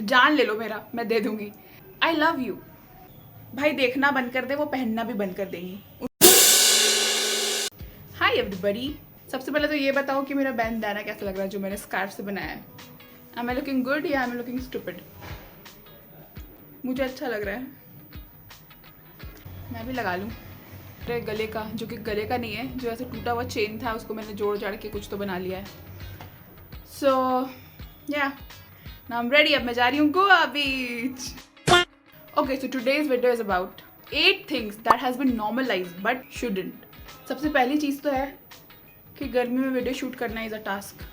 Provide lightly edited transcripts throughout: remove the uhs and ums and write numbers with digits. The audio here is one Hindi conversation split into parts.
जान ले लो मेरा, मैं दे दूंगी। I love you. भाई देखना बंद कर दे, वो पहनना भी बंद कर देंगी। हाय एवरीबॉडी, सबसे पहले तो ये बताओ कि मेरा बैंडाना कैसा लग रहा है जो मैंने स्कार्फ से बनाया है। आई एम लुकिंग गुड या आई एम लुकिंग स्टूपिड? मुझे अच्छा लग रहा है, मैं भी लगा लूँ। मेरे गले का, जो कि गले का नहीं है, जो ऐसे टूटा हुआ चेन था उसको मैंने जोड़ जाड़ के कुछ तो बना लिया है। सो या नाउ आई एम रेडी। अब मैं जा रही हूँ Goa beach. Okay, so today's video is about 8 things that has been normalized but shouldn't. सबसे पहली चीज़ तो है कि गर्मी में वीडियो शूट करना इज़ अ टास्क।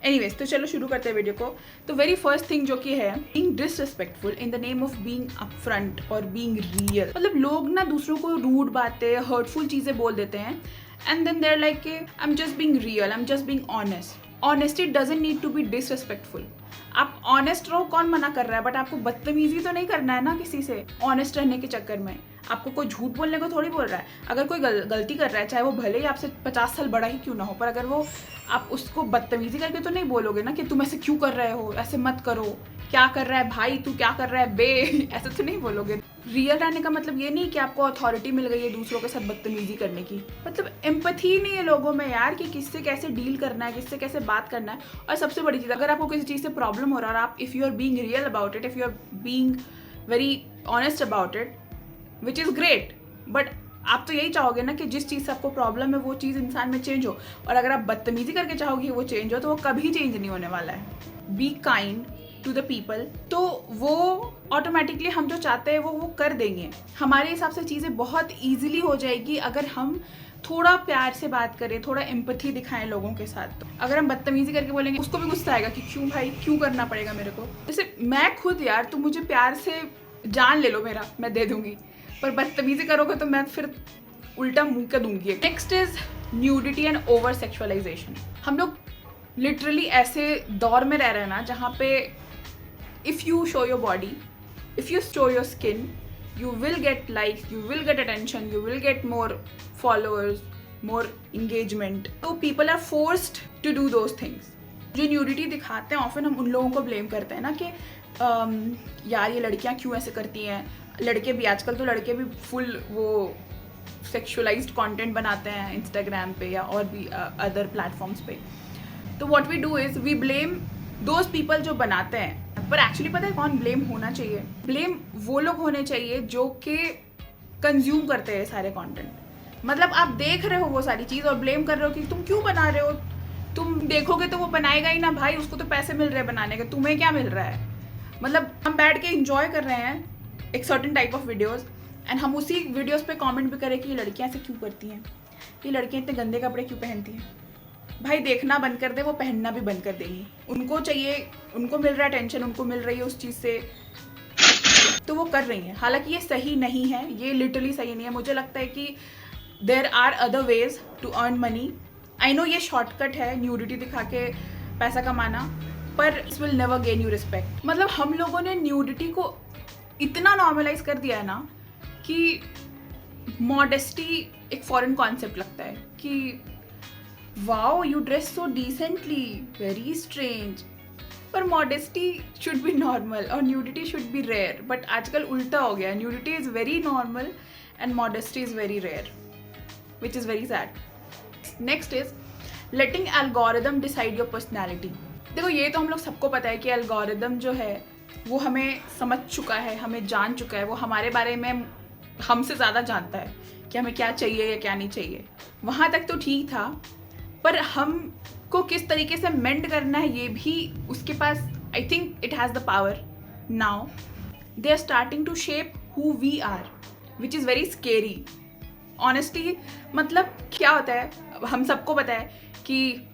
एनीवेज, तो चलो शुरू करते हैं वीडियो को। तो वेरी फर्स्ट थिंग जो कि है being disrespectful in the name of being upfront और बीइंग रियल। मतलब लोग ना दूसरों को रूड बातें, हर्टफुल चीज़ें बोल देते हैं and then there like I am just being real, I am just being honest. Honesty doesn't need to be disrespectful. आप ऑनेस्ट रहो, कौन मना कर रहा है, बट आपको बदतमीजी तो नहीं करना है ना किसी से ऑनेस्ट रहने के चक्कर में। आपको कोई झूठ बोलने को थोड़ी बोल रहा है। अगर कोई गलती कर रहा है, चाहे वो भले ही आपसे 50 साल बड़ा ही क्यों ना हो, पर अगर वो आप उसको बदतमीजी करके तो नहीं बोलोगे ना कि तुम ऐसे क्यों कर रहे हो, ऐसे मत करो, क्या कर रहा है भाई तू, क्या कर रहा है बे, ऐसे तो नहीं बोलोगे। रियल रहने का मतलब ये नहीं कि आपको अथॉरिटी मिल गई है दूसरों के साथ बदतमीजी करने की। मतलब एम्पैथी नहीं है लोगों में यार कि किससे कैसे डील करना है, किससे कैसे बात करना है। और सबसे बड़ी चीज़, अगर आपको किसी चीज़ से प्रॉब्लम हो रहा है और आप if you are being real about it, if you are being very honest about it, which is great, but आप तो यही चाहोगे ना कि जिस चीज़ से आपको प्रॉब्लम है वो चीज़ इंसान में चेंज हो। और अगर आप बदतमीजी करके चाहोगे कि वो चेंज हो तो वो कभी चेंज नहीं होने वाला है। Be kind to the people, तो वो ऑटोमेटिकली हम जो चाहते हैं वो कर देंगे। हमारे हिसाब से चीज़ें बहुत ईजिली हो जाएगी अगर हम थोड़ा प्यार से बात करें, थोड़ा एम्पैथी दिखाएं लोगों के साथ। तो अगर हम बदतमीजी करके बोलेंगे उसको भी गुस्सा आएगा कि क्यों भाई, क्यों करना पड़ेगा मेरे को। जैसे मैं खुद यार, तुम मुझे प्यार से जान ले लो मेरा, मैं दे दूंगी, पर बदतमीजी करोगे तो मैं फिर उल्टा मुंह के दूंगी। Next is nudity and over sexualisation. हम लोग लिटरली ऐसे दौर में रह रहे हैं ना जहाँ पे if you show your body, if you show your skin, you will get likes, you will get attention, you will get more followers, more engagement. So people are forced to do those things. जो न्यूडिटी दिखाते हैं ऑफन हम उन लोगों को ब्लेम करते हैं ना कि यार ये लड़कियां क्यों ऐसे करती हैं। लड़के भी, आजकल तो लड़के भी फुल वो सेक्सुअलाइज्ड कंटेंट बनाते हैं इंस्टाग्राम पे या और भी अदर प्लेटफॉर्म्स पे। तो what we do is we blame those people जो बनाते हैं। पर एक्चुअली पता है कौन ब्लेम होना चाहिए? ब्लेम वो लोग होने चाहिए जो कि कंज्यूम करते हैं सारे कंटेंट। मतलब आप देख रहे हो वो सारी चीज़ और ब्लेम कर रहे हो कि तुम क्यों बना रहे हो, तुम देखोगे तो वो बनाएगा ही ना भाई, उसको तो पैसे मिल रहे हैं बनाने के, तुम्हें क्या मिल रहा है। मतलब हम बैठ के इंजॉय कर रहे हैं एक certain type of videos and हम उसी वीडियोज़ पे कमेंट भी करें कि ये लड़कियाँ ऐसे क्यों करती हैं, ये लड़कियाँ इतने गंदे कपड़े क्यों पहनती हैं। भाई देखना बंद कर दे, वो पहनना भी बंद कर देंगी। उनको चाहिए, उनको मिल रहा है टेंशन, उनको मिल रही है उस चीज़ से, तो वो कर रही हैं। हालांकि ये सही नहीं है, ये लिटरली सही नहीं है। मुझे लगता है कि there are other ways to earn money. I know ये शॉर्टकट है न्यूडिटी दिखा के पैसा कमाना, पर it's will never gain you respect. मतलब हम लोगों ने न्यूडिटी को इतना नॉर्मलाइज कर दिया है ना कि मॉडेस्टी एक फॉरेन कॉन्सेप्ट लगता है कि wow you dress so decently, very strange. पर मॉडेस्टी शुड बी नॉर्मल और nudity should be rare. But आजकल उल्टा हो गया, nudity is very normal and modesty is very rare, which is very sad. Next is letting algorithm decide your personality. देखो ये तो हम लोग सबको पता है कि एल्गोरिदम जो है वो हमें समझ चुका है, हमें जान चुका है, वो हमारे बारे में हमसे ज़्यादा जानता है कि हमें क्या चाहिए या क्या नहीं चाहिए। वहाँ तक तो ठीक था, पर हमको किस तरीके से मेंट करना है ये भी उसके पास, I think it has the power now. They are starting to shape who we are, which is very scary honestly. मतलब क्या होता है, हम सबको पता है कि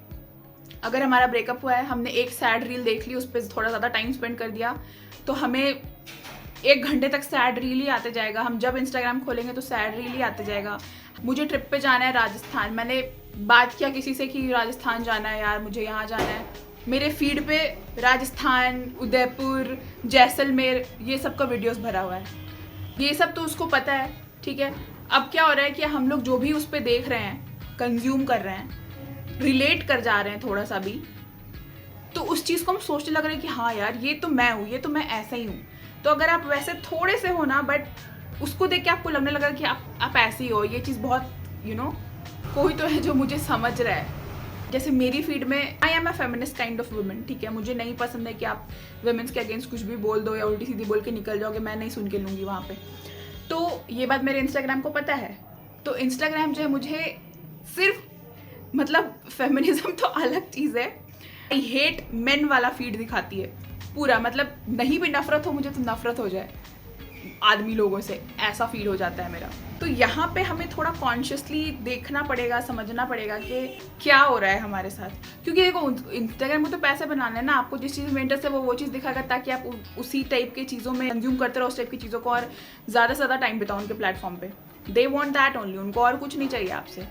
अगर हमारा ब्रेकअप हुआ है, हमने एक सैड रील देख ली, उस पर थोड़ा ज़्यादा टाइम स्पेंड कर दिया, तो हमें 1 घंटे तक सैड रील ही आते जाएगा। हम जब इंस्टाग्राम खोलेंगे तो सैड रील ही आते जाएगा। मुझे ट्रिप पे जाना है राजस्थान, मैंने बात किया किसी से कि राजस्थान जाना है यार, मुझे यहाँ जाना है, मेरे फीड पे राजस्थान, उदयपुर, जैसलमेर ये सब का वीडियोस भरा हुआ है। ये सब तो उसको पता है, ठीक है। अब क्या हो रहा है कि हम लोग जो भी उस पर देख रहे हैं, कंज्यूम कर रहे हैं, रिलेट कर जा रहे हैं थोड़ा सा भी, तो उस चीज़ को हम सोचने लग रहे हैं कि हाँ यार ये तो मैं हूँ, ये तो मैं ऐसा ही हूँ। तो अगर आप वैसे थोड़े से हो ना, बट उसको देख के आपको लगने लगा कि आप ऐसे ही हो, ये चीज़ बहुत कोई तो है जो मुझे समझ रहा है। जैसे मेरी फीड में I am a feminist kind of women, ठीक है, मुझे नहीं पसंद है कि आप वुमेन्स के अगेंस्ट कुछ भी बोल दो या उल्टी सीधी बोल के निकल जाओगे, मैं नहीं सुन के लूँगी वहाँ पे। तो ये बात मेरे इंस्टाग्राम को पता है। तो इंस्टाग्राम जो है मुझे सिर्फ मतलब फेमिनिज्म तो अलग चीज़ है, आई हेट मेन वाला फीड दिखाती है पूरा। मतलब नहीं भी नफरत हो मुझे तो नफरत हो जाए आदमी लोगों से, ऐसा फील हो जाता है मेरा। तो यहाँ पे हमें थोड़ा कॉन्शियसली देखना पड़ेगा, समझना पड़ेगा कि क्या हो रहा है हमारे साथ। क्योंकि देखो इंस्टाग्राम में तो पैसे बनाने हैं ना, आपको जिस चीज़ में इंटरेस्ट है वो चीज़ दिखाएगा ताकि आप उसी टाइप की चीज़ों में कंज्यूम करते रहो, उस टाइप की चीज़ों को, और ज़्यादा से ज़्यादा टाइम बिताओ उनके प्लेटफॉर्म पे। दे वॉन्ट दैट ओनली, उनको और कुछ नहीं चाहिए आपसे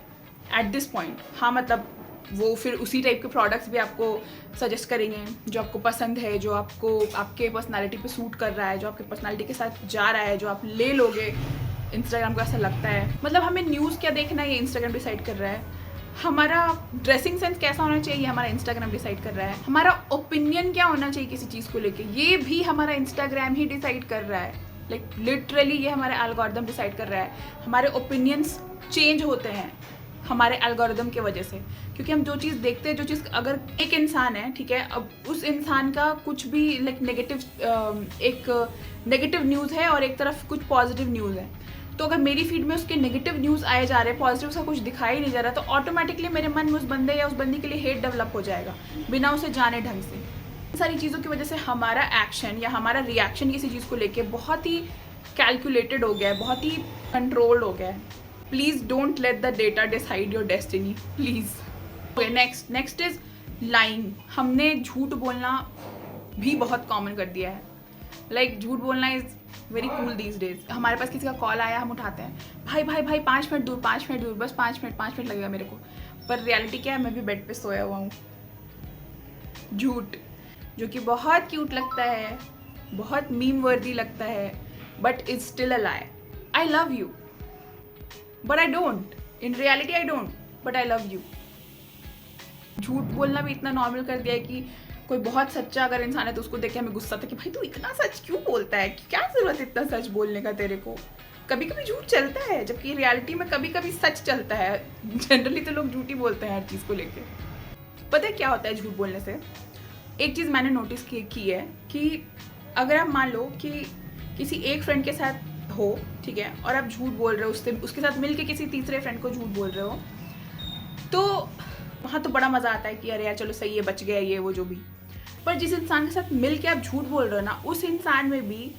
एट दिस पॉइंट। हाँ मतलब वो फिर उसी टाइप के प्रोडक्ट्स भी आपको सजेस्ट करेंगे जो आपको पसंद है, जो आपको आपके पर्सनालिटी पे सूट कर रहा है, जो आपके पर्सनालिटी के साथ जा रहा है, जो आप ले लोगे। इंस्टाग्राम को ऐसा लगता है, मतलब हमें न्यूज़ क्या देखना है ये इंस्टाग्राम डिसाइड कर रहा है, हमारा ड्रेसिंग सेंस कैसा होना चाहिए ये हमारा इंस्टाग्राम डिसाइड कर रहा है, हमारा ओपिनियन क्या होना चाहिए किसी चीज़ को लेके ये भी हमारा इंस्टाग्राम ही डिसाइड कर रहा है। लाइक लिटरली ये हमारे एल्गोरिथम डिसाइड कर रहा है। हमारे ओपिनियंस चेंज होते हैं हमारे एल्गोरिथम के वजह से, क्योंकि हम जो चीज़ देखते हैं, जो चीज़, अगर एक इंसान है, ठीक है, अब उस इंसान का कुछ भी लाइक नेगेटिव, एक नेगेटिव न्यूज़ है और एक तरफ कुछ पॉजिटिव न्यूज़ है, तो अगर मेरी फीड में उसके नेगेटिव न्यूज़ आए जा रहे हैं, पॉजिटिव का कुछ दिखाई नहीं जा रहा, तो ऑटोमेटिकली मेरे मन में उस बंदे या उस बंदी के लिए हेट डेवलप हो जाएगा बिना उसे जाने ढंग से। इन सारी चीज़ों की वजह से हमारा एक्शन या हमारा रिएक्शन किसी चीज़ को लेके बहुत ही कैलकुलेटेड हो गया है, बहुत ही कंट्रोल्ड हो गया है। Please don't let the data decide your destiny, please. Okay, next is lying. हमने झूठ बोलना भी बहुत कॉमन कर दिया है। लाइक झूठ बोलना is very cool these days. हमारे पास किसी का कॉल आया, हम उठाते हैं, भाई भाई भाई 5 मिनट दूर, 5 मिनट दूर, बस 5 मिनट लगेगा मेरे को। पर रियलिटी क्या है, मैं भी बेड पे सोया हुआ हूँ। झूठ जो कि बहुत क्यूट लगता है, बहुत मीम वर्दी लगता है, but it's still a lie. I love you but I don't, in reality I don't, but I love you. झूठ बोलना भी इतना नॉर्मल कर दिया है कि कोई बहुत सच्चा अगर इंसान है तो उसको देख के हमें गुस्सा था कि भाई तू इतना सच क्यों बोलता है, क्या जरूरत है इतना सच बोलने का तेरे को। कभी कभी झूठ चलता है, जबकि रियलिटी में कभी कभी सच चलता है। जनरली तो लोग झूठ ही बोलते हैं हर चीज़ को लेके। पता है क्या होता है झूठ बोलने से? एक चीज़ मैंने नोटिस की है कि अगर आप मान लो कि किसी एक फ्रेंड के साथ हो, ठीक है, और आप झूठ बोल रहे हो उसके साथ मिलके किसी तीसरे फ्रेंड को झूठ बोल रहे हो, तो वहाँ तो बड़ा मज़ा आता है कि अरे यार चलो सही है, बच गया ये वो जो भी। पर जिस इंसान के साथ मिल के आप झूठ बोल रहे हो ना, उस इंसान में भी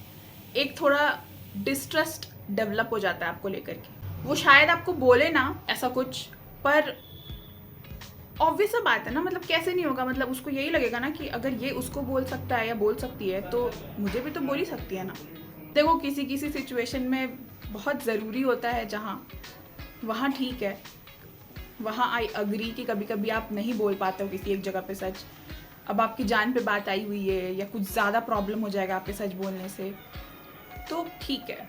एक थोड़ा डिस्ट्रस्ट डेवलप हो जाता है आपको लेकर के। वो शायद आपको बोले ना ऐसा कुछ, पर ऑब्वियस सा बात है ना, मतलब कैसे नहीं होगा, मतलब उसको यही लगेगा ना कि अगर ये उसको बोल सकता है या बोल सकती है तो मुझे भी तो बोल ही सकती है ना। देखो किसी किसी सिचुएशन में बहुत ज़रूरी होता है जहाँ वहाँ ठीक है, वहाँ आई अग्री कि कभी कभी आप नहीं बोल पाते हो किसी एक जगह पे सच। अब आपकी जान पे बात आई हुई है या कुछ ज़्यादा प्रॉब्लम हो जाएगा आपके सच बोलने से, तो ठीक है।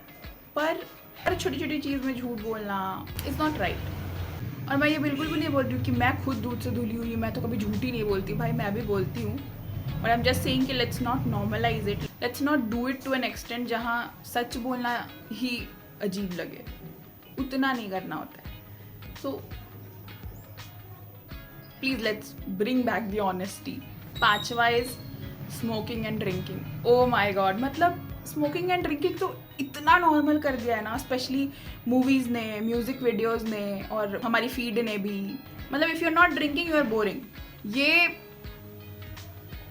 पर हर छोटी छोटी चीज़ में झूठ बोलना इज़ नॉट राइट। और मैं ये बिल्कुल भी नहीं बोल रही हूँ कि मैं खुद दूध से धुली हुई, मैं तो कभी झूठ ही नहीं बोलती, भाई मैं भी बोलती हूँ। और आई एम जस्ट सेइंग कि let's not normalise it, let's not do it to an extent जहाँ सच बोलना ही अजीब लगे। उतना नहीं करना होता है। So please let's bring back the honesty. 5वां is smoking and drinking. Oh my god, मतलब स्मोकिंग एंड ड्रिंकिंग तो इतना नॉर्मल कर दिया है ना, स्पेशली मूवीज़ ने, म्यूज़िक वीडियोज़ ने और हमारी फीड ने भी। मतलब if you are not drinking you are boring, ये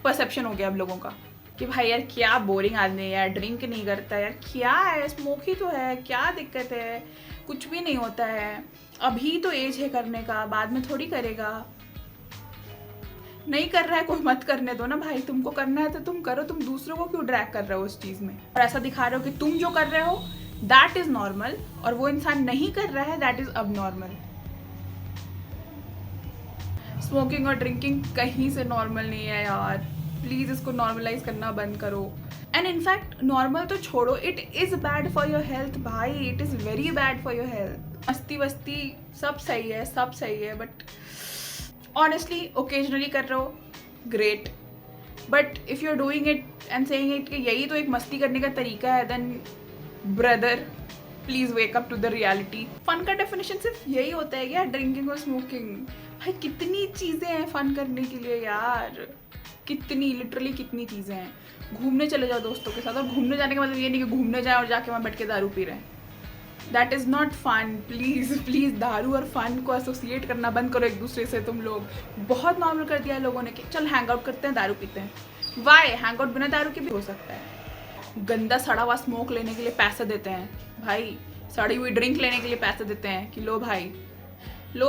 परसेप्शन हो गया अब लोगों का कि भाई यार क्या बोरिंग आदमी है यार, ड्रिंक नहीं करता यार, क्या है, स्मोक ही तो है, क्या दिक्कत है, कुछ भी नहीं होता है, अभी तो एज है करने का, बाद में थोड़ी करेगा। नहीं कर रहा है कोई, मत करने दो ना भाई, तुमको करना है तो तुम करो, तुम दूसरों को क्यों ड्रैग कर रहे हो उस चीज़ में और ऐसा दिखा रहे हो कि तुम जो कर रहे हो दैट इज़ नॉर्मल और वो इंसान नहीं कर रहा है दैट इज़ अब नॉर्मल। स्मोकिंग और ड्रिंकिंग कहीं से नॉर्मल नहीं है यार, प्लीज़ इसको नॉर्मलाइज करना बंद करो। एंड इनफैक्ट नॉर्मल तो छोड़ो, it is bad for your health भाई, it is very bad for your health. मस्ती वस्ती सब सही है, बट ऑनेस्टली ओकेजनली कर रहे हो great, but if you are doing it and saying it कि यही तो एक मस्ती करने का तरीका है, then brother please wake up to the reality. Fun का डेफिनेशन सिर्फ यही होता है क्या, ड्रिंकिंग और स्मोकिंग? भाई कितनी चीज़ें हैं फन करने के लिए यार, कितनी, लिटरली कितनी चीज़ें हैं। घूमने चले जाओ दोस्तों के साथ, और घूमने जाने का मतलब ये नहीं कि घूमने जाए और जाके वहाँ बैठ के दारू पी रहे हैं। That is not fun. Please please दारू और फन को एसोसिएट करना बंद करो एक दूसरे से। तुम लोग बहुत नॉर्मल कर दिया है लोगों ने कि चल हैंग आउट करते हैं, दारू पीते हैं। वाई? हैंग आउट बिना दारू के भी हो सकता है। गंदा सड़ा हुआ स्मोक लेने के लिए पैसे देते हैं भाई, सड़ी हुई ड्रिंक लेने के लिए पैसे देते हैं कि लो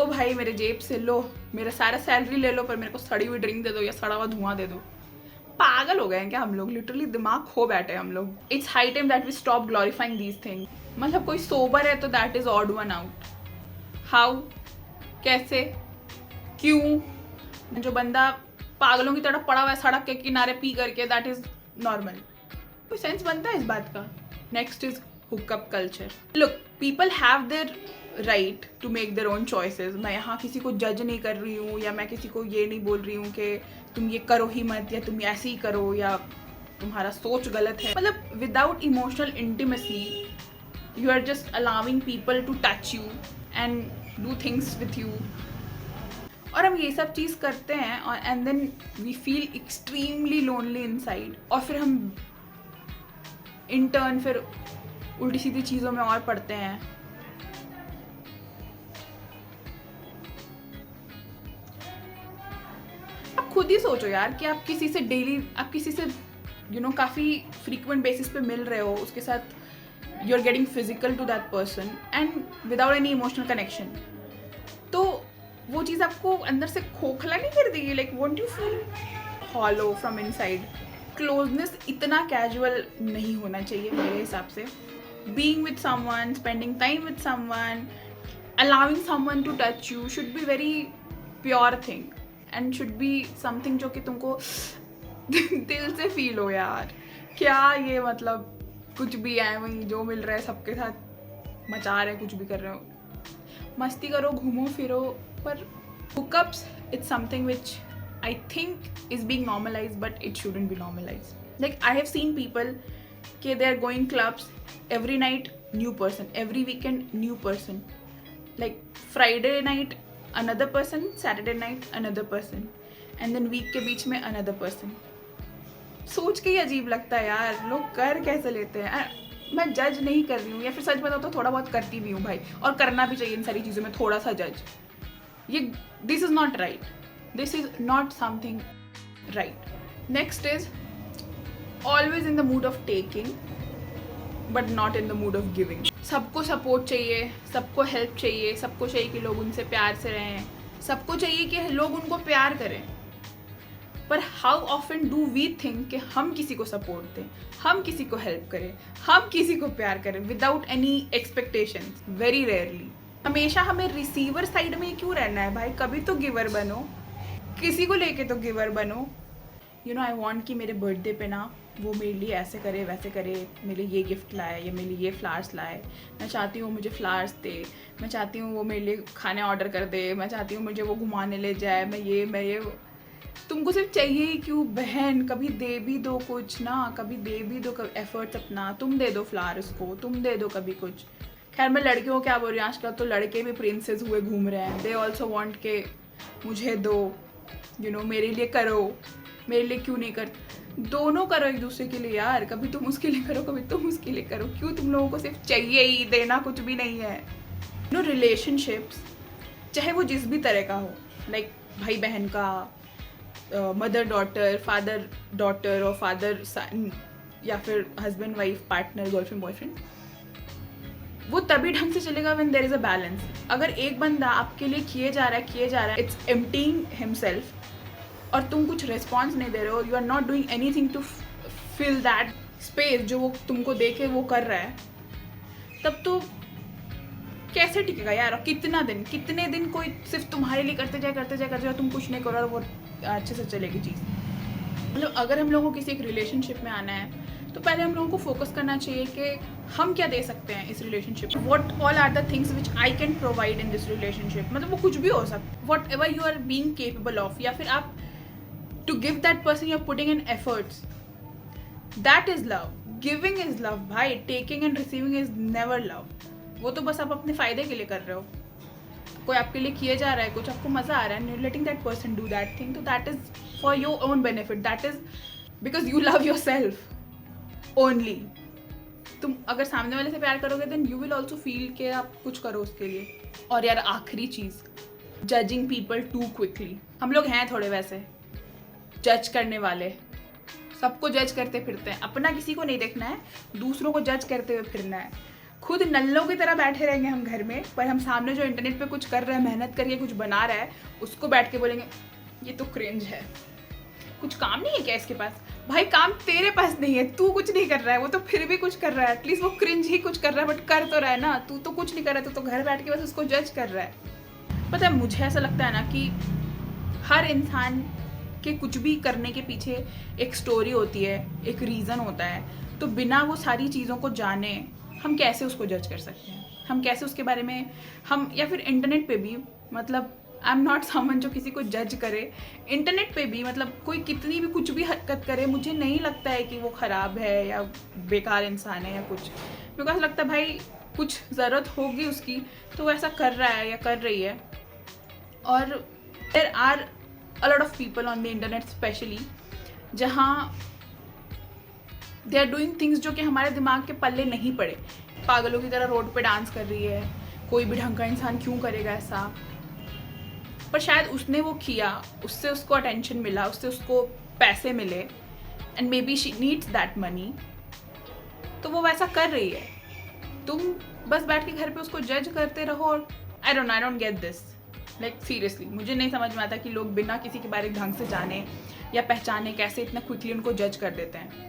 भाई मेरे जेब से लो, मेरा सारा सैलरी ले लो, पर मेरे को सड़ी हुई ड्रिंक दे दो या सड़ा हुआ धुआं दे दो। पागल हो गए हैं क्या हम लोग? लिटरली दिमाग खो बैठे हैं हम लोग। It's high time that we stop glorifying these things. मतलब कोई सोबर है तो that is odd one out. How? कैसे? क्यों? जो बंदा पागलों की तरह पड़ा हुआ है सड़क के किनारे पी करके, दैट इज नॉर्मल। कोई सेंस बनता है इस बात का? Next is hookup culture. Look, people have their right to make their own choices. मैं यहाँ किसी को जज नहीं कर रही हूँ, या मैं किसी को ये नहीं बोल रही हूँ कि तुम ये करो ही मत, या तुम ऐसे ही करो, या तुम्हारा सोच गलत है। मतलब without emotional intimacy you are just allowing people to touch you and do things with you. और हम ये सब चीज़ करते हैं और and then we feel extremely lonely inside, और फिर हम इन टर्न फिर उल्टी सीधी चीज़ों में और पड़ते हैं। आप खुद ही सोचो यार कि आप किसी से डेली, आप किसी से काफ़ी फ्रीक्वेंट बेसिस पे मिल रहे हो, उसके साथ you are getting physical to that person and without any emotional connection, तो वो चीज़ आपको अंदर से खोखला नहीं कर देगी? Like won't you feel hollow from inside? Closeness इतना कैजुअल नहीं होना चाहिए मेरे हिसाब से। Being with someone, spending time with someone, allowing someone to touch you should be very pure thing and should be something जो कि तुमको दिल से फील हो यार। क्या ये मतलब कुछ भी है वही जो मिल रहा है सबके साथ मचा रहे, कुछ भी कर रहे हो, मस्ती करो, घूमो फिरो, पर hookups it's something which I think is being normalized but it shouldn't be normalized. Like I have seen people कि they are going clubs every night new person, every weekend new person, like Friday night another person, Saturday night another person, and then week के बीच में another person. सोच के ही अजीब लगता है यार, लोग कर कैसे लेते हैं। मैं जज नहीं कर रही हूँ, या फिर सच बताओ तो थोड़ा बहुत करती भी हूँ भाई, और करना भी चाहिए इन सारी चीज़ों में थोड़ा सा जज। ये this is not right, this is not something right. Next is always in the mood off taking but not in the mood off giving. सबको सपोर्ट चाहिए, सबको हेल्प चाहिए, सबको चाहिए कि लोग उनसे प्यार से रहें, सबको चाहिए कि लोग उनको प्यार करें, पर how often do we think कि हम किसी को सपोर्ट दें, हम किसी को हेल्प करें, हम किसी को प्यार करें without any expectations? Very rarely. हमेशा हमें रिसीवर साइड में क्यों रहना है भाई? कभी तो गिवर बनो, किसी को लेके तो गिवर बनो। आई वॉन्ट कि मेरे बर्थडे पे ना वो मेरे लिए ऐसे करे वैसे करे, मेरे लिए ये गिफ्ट लाए या मेरे लिए ये फ्लावर्स लाए, मैं चाहती हूँ मुझे फ्लावर्स दे, मैं चाहती हूँ वो मेरे लिए खाने ऑर्डर कर दे, मैं चाहती हूँ मुझे वो घुमाने ले जाए, मैं ये तुमको सिर्फ चाहिए ही क्यों बहन? कभी दे भी दो कुछ ना, कभी दे भी दो, कभी एफर्ट्स अपना तुम दे दो, फ्लावर्स को तुम दे दो कभी कुछ। खैर मैं लड़कियों को क्या बोल रही हूँ, आजकल तो लड़के भी प्रिंसेस हुए घूम रहे हैं। दे ऑल्सो वॉन्ट के मुझे दो, मेरे लिए करो, मेरे लिए क्यों नहीं कर? दोनों करो एक दूसरे के लिए यार, कभी तुम उसके लिए करो, कभी तुम उसके लिए करो। क्यों तुम लोगों को सिर्फ चाहिए ही, देना कुछ भी नहीं है। रिलेशनशिप्स चाहे वो जिस भी तरह का हो, लाइक भाई बहन का, मदर डॉटर, फादर डॉटर और फादर सन, या फिर husband wife, partner, girlfriend boyfriend, वो तभी ढंग से चलेगा when there is a balance. अगर एक बंदा आपके लिए किए जा रहा है, इट्स एम्प्टीइंग हिमसेल्फ, और तुम कुछ रिस्पॉन्स नहीं दे रहे हो, you are not doing anything to fill that space जो वो तुमको देके वो कर रहा है, तब तो कैसे टिकेगा यार? और कितने दिन कोई सिर्फ तुम्हारे लिए करते जाए, तुम कुछ नहीं करो और वो अच्छे से चलेगी चीज़। मतलब अगर हम लोगों को किसी एक रिलेशनशिप में आना है तो पहले हम लोगों को फोकस करना चाहिए कि हम क्या दे सकते हैं इस रिलेशनशिप में। What all are the things which I can provide in this relationship. मतलब वो कुछ भी हो सकता है, whatever you are being capable of, या फिर आप to give that person you're putting in efforts. That is love. Giving is love भाई. Taking and receiving is never love. वो तो बस आप अपने फ़ायदे के लिए कर रहे हो. कोई आपके लिए किए जा रहा है, कुछ आपको मज़ा आ रहा है, and you're letting that person do that thing, तो that is for your own benefit. That is because you love yourself only. तुम अगर सामने वाले से प्यार करोगे then you will also feel कि आप कुछ करो उसके लिए. और यार आखिरी चीज़, judging people too quickly. हम लोग हैं थोड़े वैसे जज करने वाले, सबको जज करते फिरते हैं. अपना किसी को नहीं देखना है, दूसरों को जज करते हुए फिरना है. खुद नल्लों की तरह बैठे रहेंगे हम घर में, पर हम सामने जो इंटरनेट पे कुछ कर रहा है, मेहनत करके कुछ बना रहा है, उसको बैठ के बोलेंगे ये तो क्रिंज है. कुछ काम नहीं है क्या इसके पास? भाई काम तेरे पास नहीं है, तू कुछ नहीं कर रहा है, वो तो फिर भी कुछ कर रहा है. एटलीस्ट वो क्रिंज ही कुछ कर रहा है, बट कर तो रहा है ना. तू तो कुछ नहीं कर रहा है, तू तो घर बैठ के बस उसको जज कर रहा है. पता है मुझे ऐसा लगता है ना कि हर इंसान के कुछ भी करने के पीछे एक स्टोरी होती है, एक रीज़न होता है. तो बिना वो सारी चीज़ों को जाने हम कैसे उसको जज कर सकते हैं? हम कैसे उसके बारे में हम, या फिर इंटरनेट पे भी, मतलब आई एम नॉट समवन जो किसी को जज करे. इंटरनेट पे भी मतलब कोई कितनी भी कुछ भी हरकत करे, मुझे नहीं लगता है कि वो ख़राब है या बेकार इंसान है या कुछ. मेरे को ऐसा लगता है भाई कुछ ज़रूरत होगी उसकी तो वो ऐसा कर रहा है या कर रही है. और there are a lot of people on the internet specially जहाँ they are doing things जो कि हमारे दिमाग के पल्ले नहीं पड़े. पागलों की तरह रोड पे डांस कर रही है, कोई भी ढंग का इंसान क्यों करेगा ऐसा? पर शायद उसने वो किया, उससे उसको अटेंशन मिला, उससे उसको पैसे मिले, and may be she needs that money, तो वो वैसा कर रही है. तुम बस बैठ के घर पे उसको जज करते रहो. और I don't get this. Like seriously मुझे नहीं समझ में आता कि लोग बिना किसी के बारे में ढंग से जाने या पहचाने कैसे इतना क्विकली उनको जज कर देते हैं.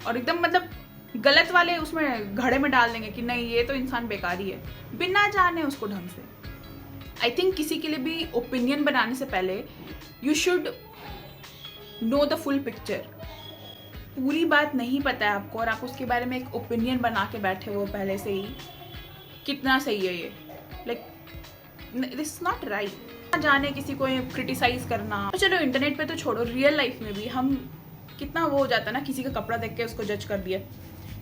और एकदम मतलब गलत वाले उसमें घड़े में डाल देंगे कि नहीं ये तो इंसान बेकार ही है, बिना जाने उसको ढंग से. आई थिंक किसी के लिए भी ओपिनियन बनाने से पहले you should know the full picture. पूरी बात नहीं पता है आपको और आप उसके बारे में एक ओपिनियन बना के बैठे हो पहले से ही, कितना सही है ये? Like this is not right. जाने किसी को क्रिटिसाइज करना. चलो इंटरनेट पे तो छोड़ो, रियल लाइफ में भी हम कितना वो हो जाता है ना, किसी का कपड़ा देख के उसको जज कर दिया.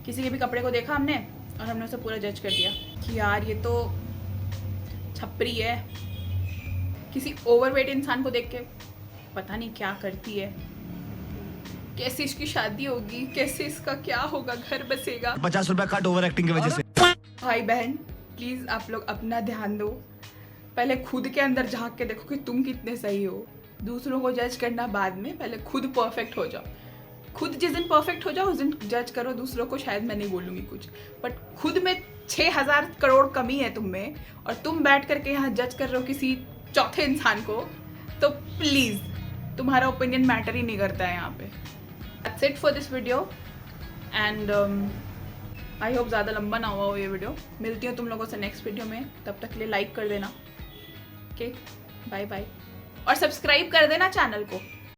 किसी के भी कपड़े को देखा हमने और हमने उसे पूरा जज कर दिया कि यार ये तो छपरी है. किसी ओवरवेट इंसान को देख के पता नहीं क्या करती है, कैसे इसकी शादी होगी, कैसे इसका क्या होगा, घर बसेगा. 50 रुपया कट ओवर एक्टिंग की वजह से. भाई बहन प्लीज़ आप लोग अपना ध्यान दो. पहले खुद के अंदर झांक के देखो कि तुम कितने सही हो. दूसरों को जज करना बाद में, पहले खुद परफेक्ट हो जाओ. खुद जिस दिन परफेक्ट हो जाओ उस दिन जज करो दूसरों को. शायद मैं नहीं बोलूँगी कुछ, बट खुद में 6000 करोड़ कमी है तुम में और तुम बैठ करके यहाँ जज कर रहे हो किसी चौथे इंसान को, तो प्लीज़ तुम्हारा ओपिनियन मैटर ही नहीं करता है यहाँ पे. That's it for this video and I hope ज़्यादा लंबा ना हुआ हो ये वीडियो. मिलती हूँ तुम लोगों से नेक्स्ट वीडियो में. तब तक के लिए लाइक कर देना. ओके बाय बाय और सब्सक्राइब कर देना चैनल को.